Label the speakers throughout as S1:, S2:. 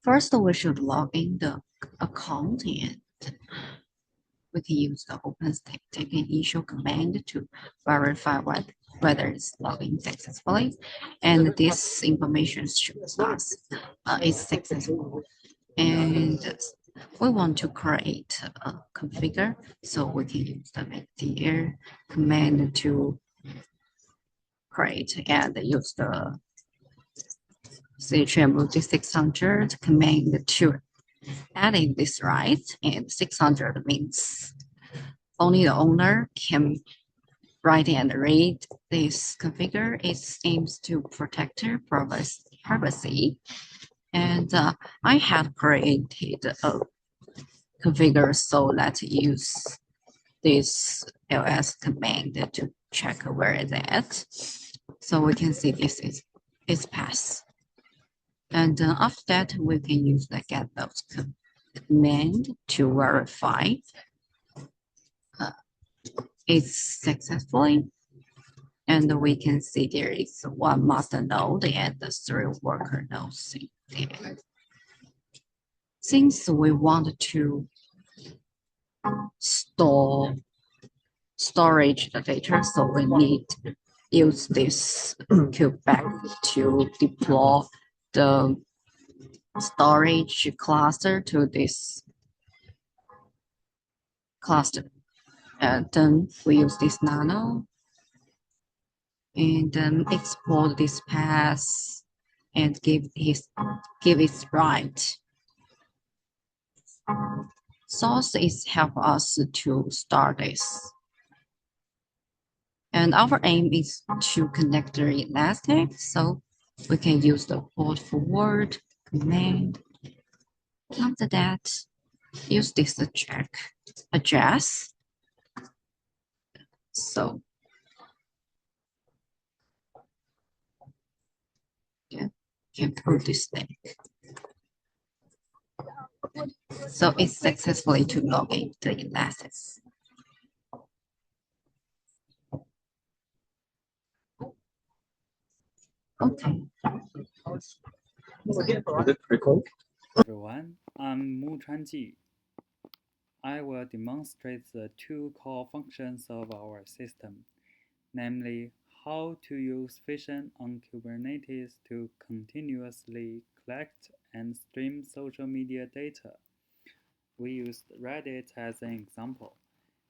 S1: First, we should log in the account, and we can use the open static and issue command to verify whether it's logged in successfully. And this information shows us it's successful. And we want to create a configure, so we can use the make dir command to create and use the CHM root 600 command to adding this right, and 600 means only the owner can write and read this configure. It aims to protect their privacy. And I have created a configure so let's use this ls command to check where it's at. So we can see this is pass. And after that, we can use the get those command to verify it's successfully. And we can see there is one master node and the 3 worker nodes in there. Since we want to storage the data, so we need use this kubeback to deploy the storage cluster to this cluster. And then we use this nano and then export this path and give its right. Source is help us to start this. And our aim is to connect the elastic, so we can use the port forward command. After that, use this check address. So yeah, can put this thing. So it's successfully to log in the elastic. Okay.
S2: Everyone, I'm Mu Chanji. I will demonstrate the two core functions of our system, namely how to use Fission on Kubernetes to continuously collect and stream social media data. We used Reddit as an example,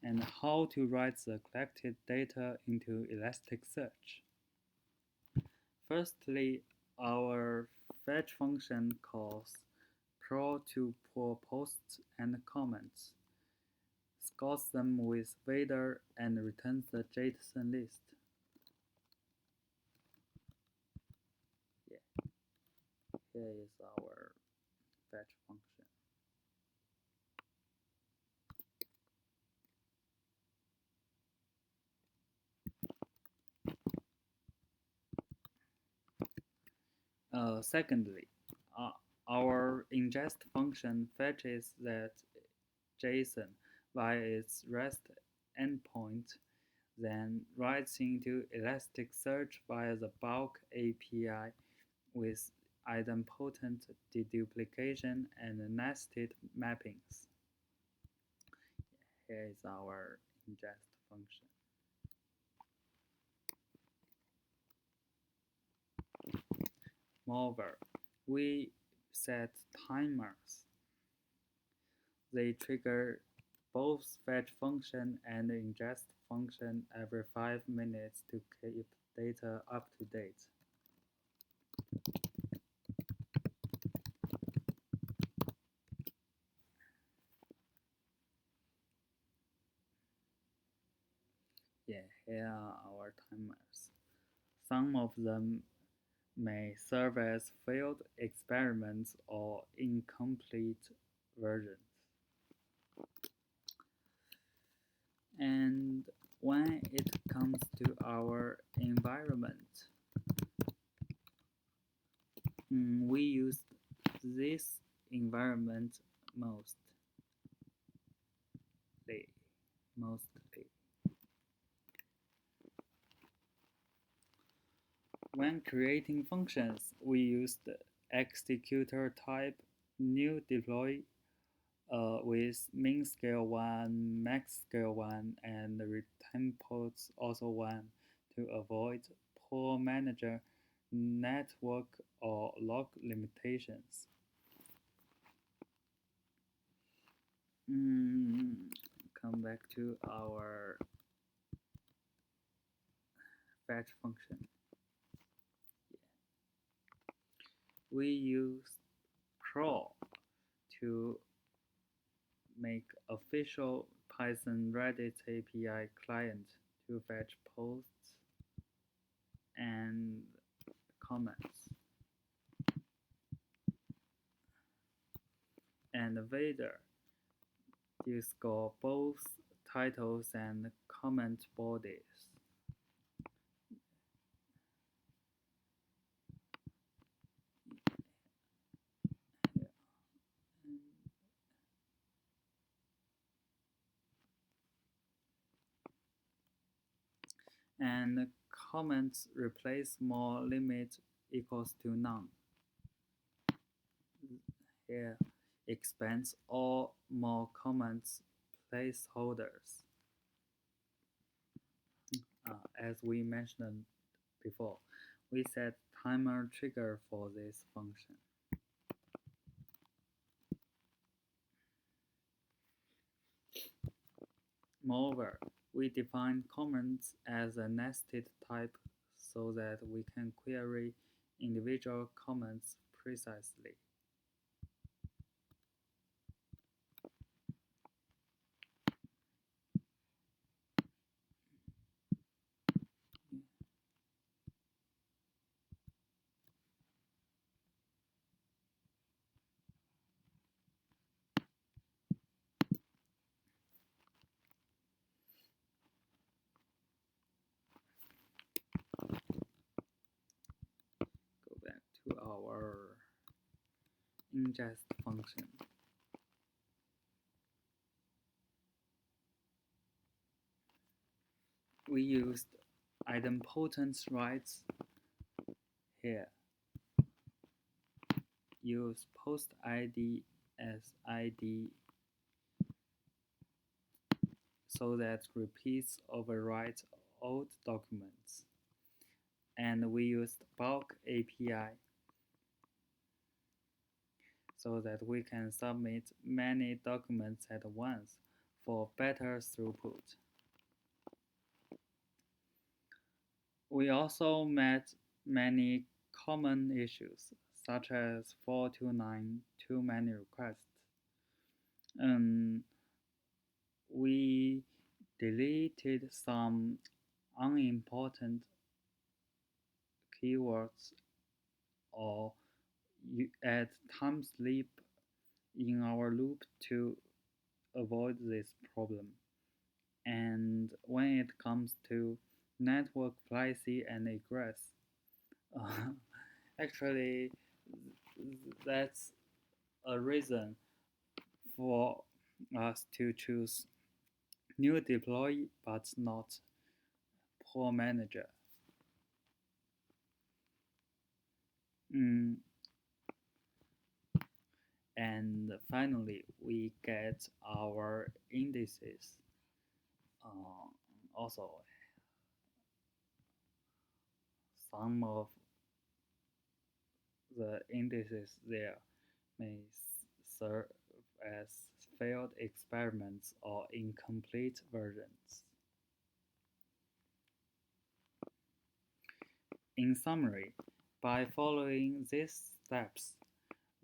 S2: and how to write the collected data into Elasticsearch. Firstly, our fetch function calls pro to pull posts and comments, scores them with Vader, and returns the JSON list. Here is our fetch function. Secondly, our ingest function fetches that JSON via its REST endpoint, then writes into Elasticsearch via the bulk API with idempotent deduplication and nested mappings. Here is our ingest function. Moreover, we set timers. They trigger both fetch function and ingest function every 5 minutes to keep data up to date. Yeah, here are our timers. Some of them may serve as failed experiments or incomplete versions. And when it comes to our environment, we use this environment mostly. When creating functions, we use the executor type new deploy with min scale 1, max scale 1, and return ports also 1 to avoid poor manager network or log limitations. Come back to our fetch function. We use crawl to make official Python Reddit API client to fetch posts and comments. And Vader to score both titles and comment bodies. And comments replace more limit equals to none. Here expands all more comments placeholders. As we mentioned before, we set timer trigger for this function. Moreover, we define comments as a nested type so that we can query individual comments precisely. Go back to our ingest function. We used idempotent writes here. Use post ID as ID so that repeats overwrite old documents. And we used bulk API so that we can submit many documents at once for better throughput. We also met many common issues, such as 429 too many requests. We deleted some unimportant keywords or add time sleep in our loop to avoid this problem. And when it comes to network privacy and egress, actually that's a reason for us to choose new deploy but not poor manager. And finally, we get our indices. Also, some of the indices there may serve as failed experiments or incomplete versions. In summary, by following these steps,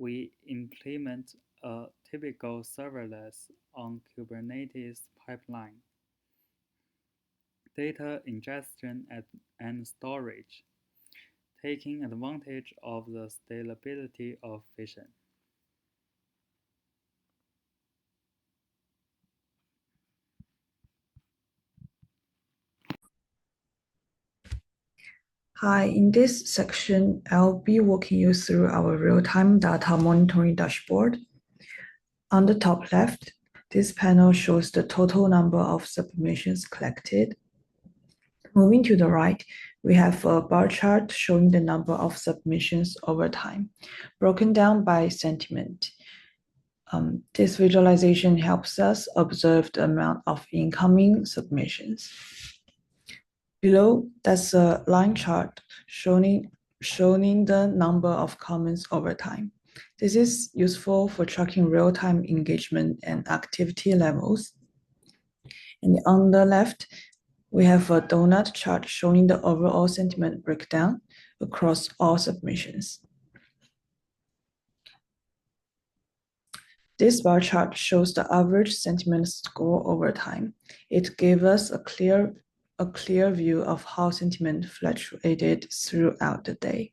S2: we implement a typical serverless on Kubernetes pipeline, data ingestion and storage, taking advantage of the scalability of Fission.
S3: Hi, in this section, I'll be walking you through our real-time data monitoring dashboard. On the top left, this panel shows the total number of submissions collected. Moving to the right, we have a bar chart showing the number of submissions over time, broken down by sentiment. This visualization helps us observe the amount of incoming submissions. Below, that's a line chart showing the number of comments over time. This is useful for tracking real-time engagement and activity levels. And on the left, we have a donut chart showing the overall sentiment breakdown across all submissions. This bar chart shows the average sentiment score over time. It gave us a clear view of how sentiment fluctuated throughout the day.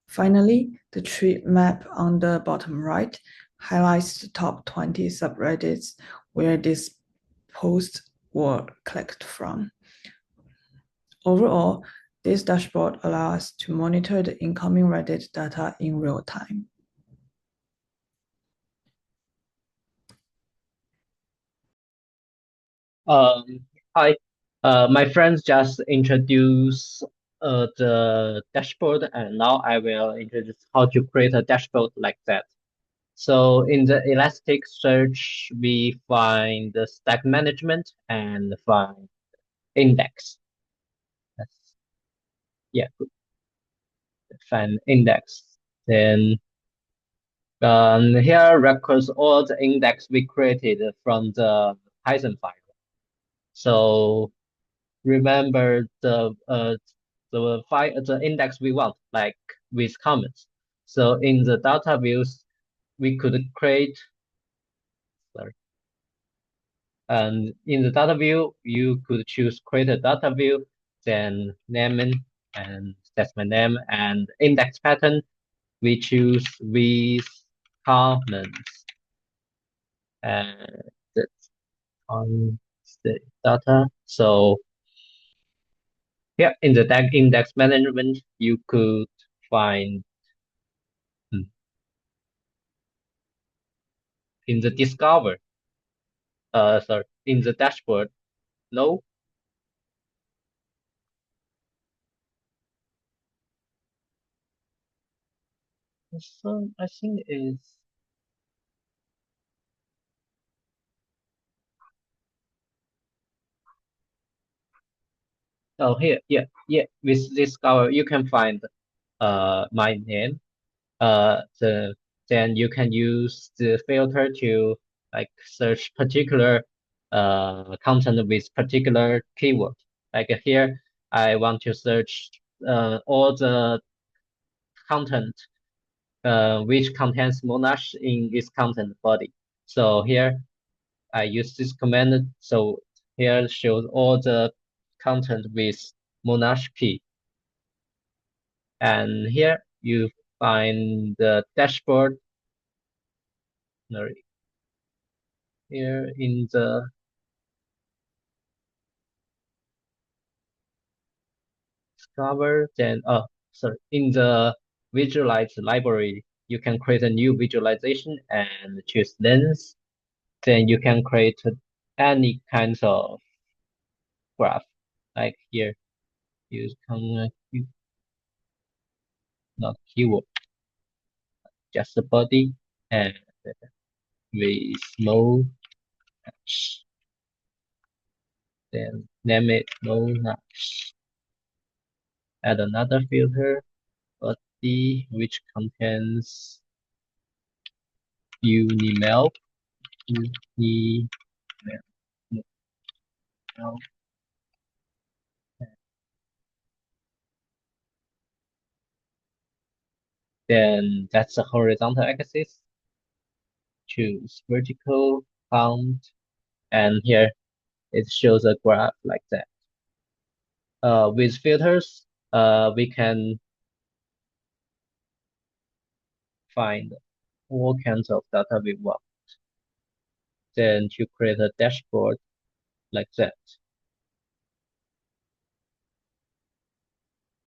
S3: Finally, the tree map on the bottom right highlights the top 20 subreddits where these posts were clicked from. Overall, this dashboard allows us to monitor the incoming Reddit data in real time.
S4: Hi, my friends just introduced the dashboard, and now I will introduce how to create a dashboard like that. So in the Elasticsearch, we find the stack management and find index. Yeah, good. Find index. Then here records all the index we created from the Python file. So remember the file, the index we want, like with comments. So in the data views, we could create, sorry. And in the data view, you could choose create a data view, then name it, and that's my name, and index pattern, we choose with comments. And that's on the data. So yeah, in the index management, you could find in the discover, sorry, in the dashboard. No, so I think it's oh here, yeah, with discover you can find my name. Then you can use the filter to like search particular content with particular keyword. Like here, I want to search all the content which contains Monash in its content body. So here I use this command. So here shows all the content with Monash P. And here you find the dashboard. Here in the discover, then sorry, in the visualize library, you can create a new visualization and choose lens. Then you can create any kinds of graph, like here, use not keyword, just the body and with small hash. Then name it small hash. Add another filter, body, which contains Unimel. Unimel. Then that's a horizontal axis. Choose vertical count, and here it shows a graph like that. With filters, we can find all kinds of data we want. Then to create a dashboard like that.